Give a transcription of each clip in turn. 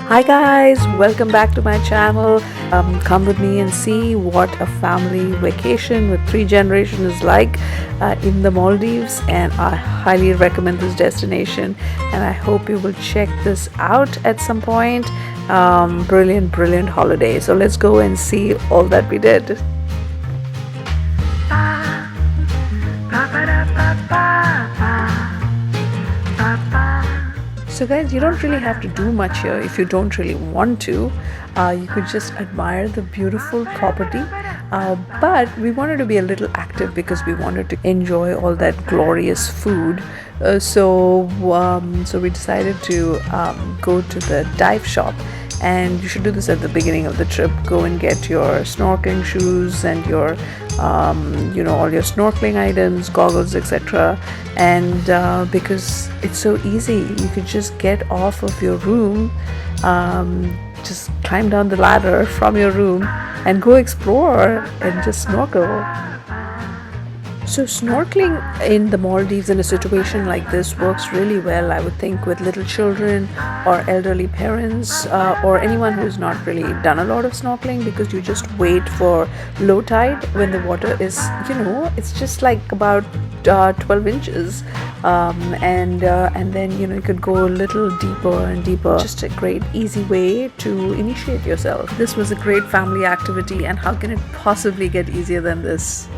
Hi guys, welcome back to my channel. Come with me and see what a family vacation with 3 generations is like in the Maldives, and I highly recommend this destination and I hope you will check this out at some point. Brilliant holiday. So let's go and see all that we did. So guys, you don't really have to do much here if you don't really want to. You could just admire the beautiful property, but we wanted to be a little active because we wanted to enjoy all that glorious food. So we decided to go to the dive shop, and you should do this at the beginning of the trip. Go and get your snorkeling shoes and your all your snorkeling items, goggles, etc. And because it's so easy, you could just get off of your room, just climb down the ladder from your room and go explore and just snorkel. So snorkeling in the Maldives in a situation like this works really well, I would think, with little children or elderly parents or anyone who's not really done a lot of snorkeling, because you just wait for low tide when the water is, it's just like about 12 inches and then you could go a little deeper and deeper. Just a great easy way to initiate yourself. This was a great family activity, and how can it possibly get easier than this?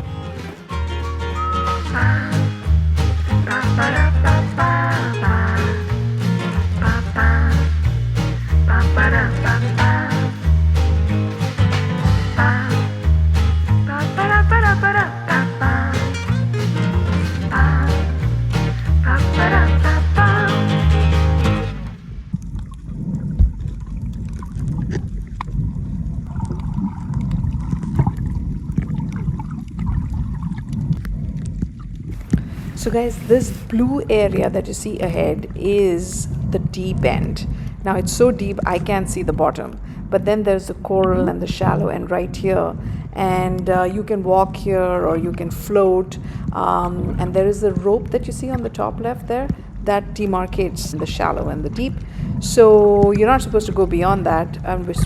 So guys, this blue area that you see ahead is the deep end. Now it's so deep I can't see the bottom, but then there's the coral and the shallow end right here, and you can walk here or you can float, and there is a rope that you see on the top left there that demarcates the shallow and the deep. So you're not supposed to go beyond that.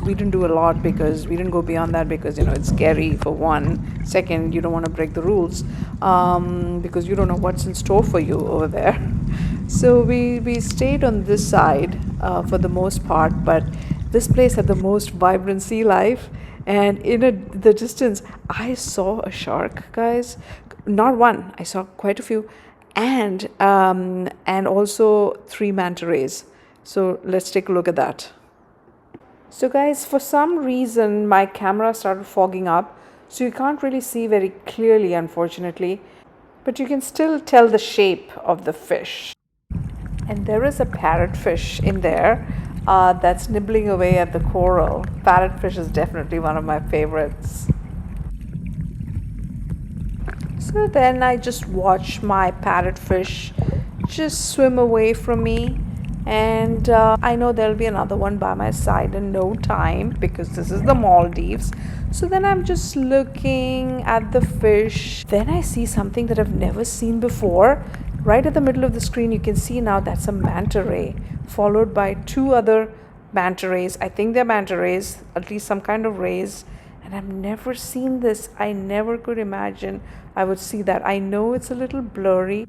We didn't do a lot because we didn't go beyond that because it's scary for one. Second, you don't want to break the rules because you don't know what's in store for you over there. So we stayed on this side for the most part, but this place had the most vibrant sea life, and in the distance I saw a shark, guys. Not one, I saw quite a few, and also 3 manta rays. So let's take a look at that. So guys, for some reason my camera started fogging up, so you can't really see very clearly, unfortunately, but you can still tell the shape of the fish. And there is a parrotfish in there that's nibbling away at the coral. Parrotfish is definitely one of my favorites. So then I just watch my parrotfish just swim away from me, and I know there'll be another one by my side in no time because this is the Maldives. So then I'm just looking at the fish. Then I see something that I've never seen before. Right at the middle of the screen you can see now that's a manta ray, followed by 2 other manta rays. I think they're manta rays, at least some kind of rays. And I've never seen this. I never could imagine I would see that. I know it's a little blurry.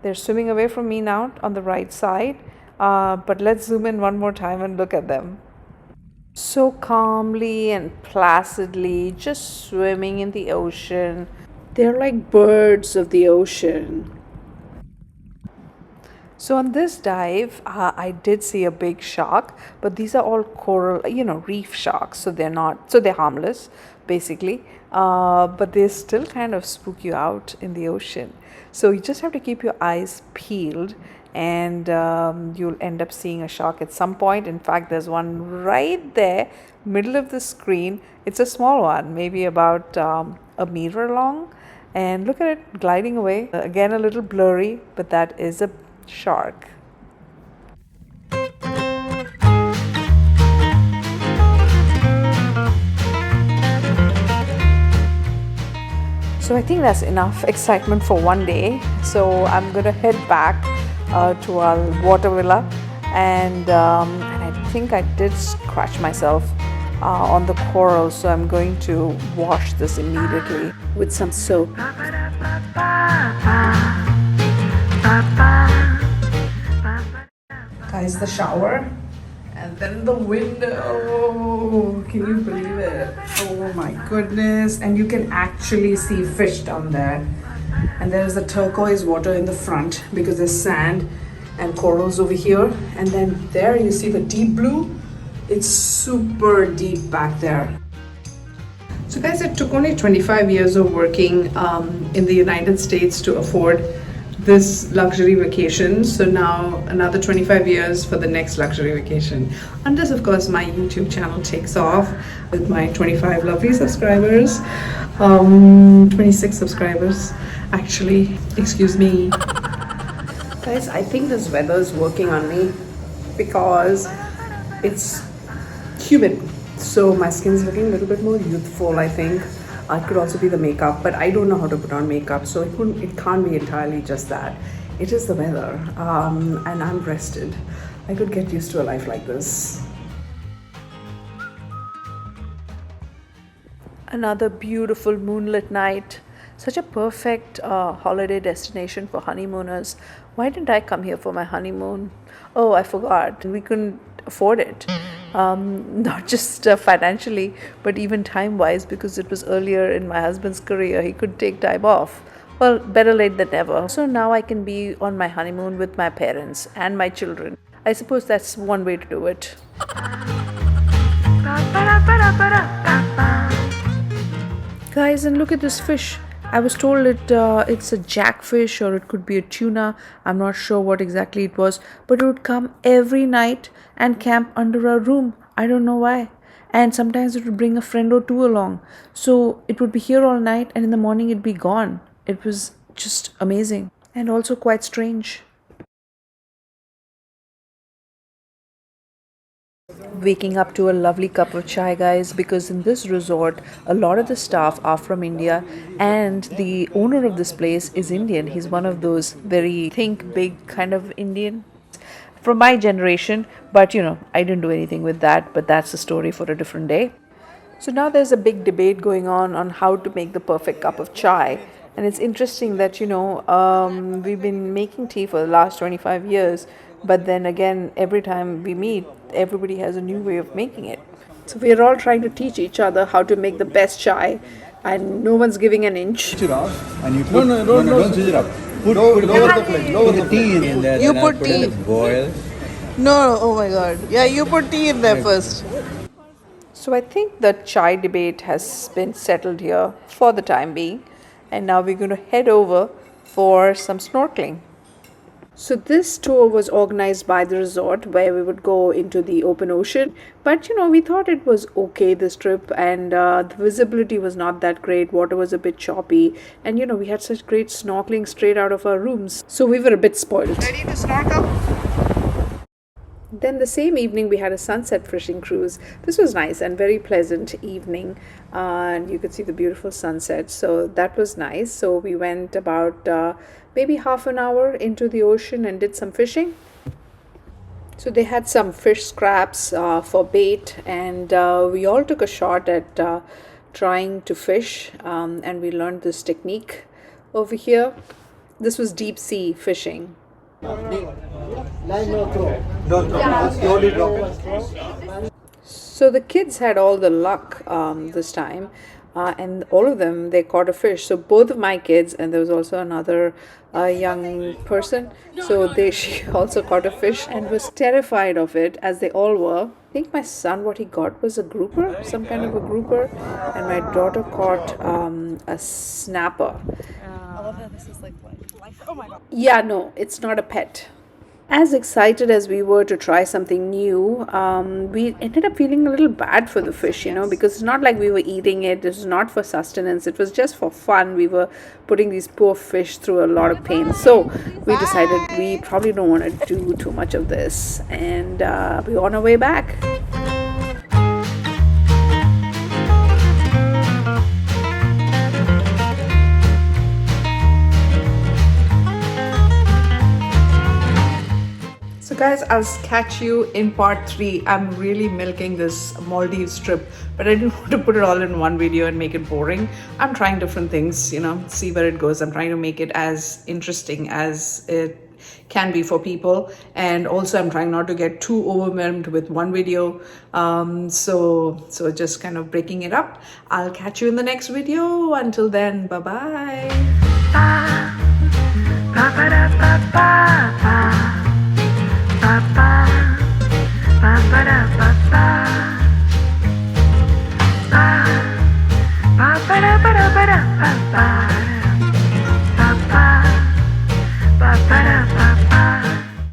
They're swimming away from me now on the right side. But let's zoom in one more time and look at them. So calmly and placidly, just swimming in the ocean. They're like birds of the ocean. So on this dive, I did see a big shark, but these are all coral, reef sharks. So they're harmless, basically. But they still kind of spook you out in the ocean. So you just have to keep your eyes peeled, and you'll end up seeing a shark at some point. In fact, there's one right there, middle of the screen. It's a small one, maybe about a meter long. And look at it gliding away. Again, a little blurry, but that is a shark. So I think that's enough excitement for one day. So I'm gonna head back to our water villa, and I think I did scratch myself on the coral, so I'm going to wash this immediately with some soap. Guys, the shower and then the window. Can you believe it? Oh my goodness. And you can actually see fish down there. And there's the turquoise water in the front because there's sand and corals over here. And then there you see the deep blue. It's super deep back there. So guys, it took only 25 years of working in the United States to afford this luxury vacation. So now another 25 years for the next luxury vacation. Unless of course my YouTube channel takes off with my 25 lovely subscribers. 26 subscribers actually, excuse me. Guys, I think this weather is working on me because it's humid. So my skin's looking a little bit more youthful, I think. It could also be the makeup, but I don't know how to put on makeup, so it can't be entirely just that. It is the weather, and I'm rested. I could get used to a life like this. Another beautiful moonlit night. Such a perfect holiday destination for honeymooners. Why didn't I come here for my honeymoon? Oh, I forgot. We couldn't afford it. Not just financially, but even time-wise, because it was earlier in my husband's career. He could take time off. Well, better late than never. So now I can be on my honeymoon with my parents and my children. I suppose that's one way to do it. Guys, and look at this fish. I was told it's a jackfish or it could be a tuna. I'm not sure what exactly it was, but it would come every night and camp under our room. I don't know why. And sometimes it would bring a friend or two along. So it would be here all night and in the morning it'd be gone. It was just amazing and also quite strange. Waking up to a lovely cup of chai, guys, because in this resort a lot of the staff are from India and the owner of this place is Indian. He's one of those very think big kind of Indian from my generation, but you know, I didn't do anything with that, but that's a story for a different day. So now there's a big debate going on how to make the perfect cup of chai. And it's interesting that, you know, we've been making tea for the last 25 years, but then again, every time we meet, everybody has a new way of making it. So we're all trying to teach each other how to make the best chai, and no one's giving an inch. Switch it off and you put, don't switch it up. Put lower the flame, lower the tea in there. You put tea. Boil. No, oh my god. Yeah, you put tea in there first. So I think the chai debate has been settled here for the time being. And now we're going to head over for some snorkeling. So this tour was organized by the resort where we would go into the open ocean. But you know, we thought it was okay this trip, and the visibility was not that great. Water was a bit choppy. And you know, we had such great snorkeling straight out of our rooms. So we were a bit spoiled. Ready to snorkel? Then the same evening we had a sunset fishing cruise. This was nice and very pleasant evening, and you could see the beautiful sunset, so that was nice. So we went about maybe half an hour into the ocean and did some fishing. So they had some fish scraps for bait, and we all took a shot at trying to fish, and we learned this technique over here. This was deep sea fishing. So the kids had all the luck this time, and all of them, they caught a fish. So both of my kids, and there was also another young person, so she also caught a fish and was terrified of it, as they all were. I think my son, what he got was a grouper, some kind of a grouper, and my daughter caught a snapper. I love that this is like life. Oh my god. Yeah, no, it's not a pet. As excited as we were to try something new, we ended up feeling a little bad for the fish, you know, because it's not like we were eating it. This was not for sustenance. It was just for fun. We were putting these poor fish through a lot of pain. So we decided we probably don't want to do too much of this. And we're on our way back. So So guys, I'll catch you in part 3. I'm really milking this Maldives trip, but I didn't want to put it all in one video and make it boring. I'm trying different things, you know, see where it goes. I'm trying to make it as interesting as it can be for people, and also I'm trying not to get too overwhelmed with one video. So just kind of breaking it up. I'll catch you in the next video. Until then, bye bye. Ba ba da ba ba ba ba ba ba ba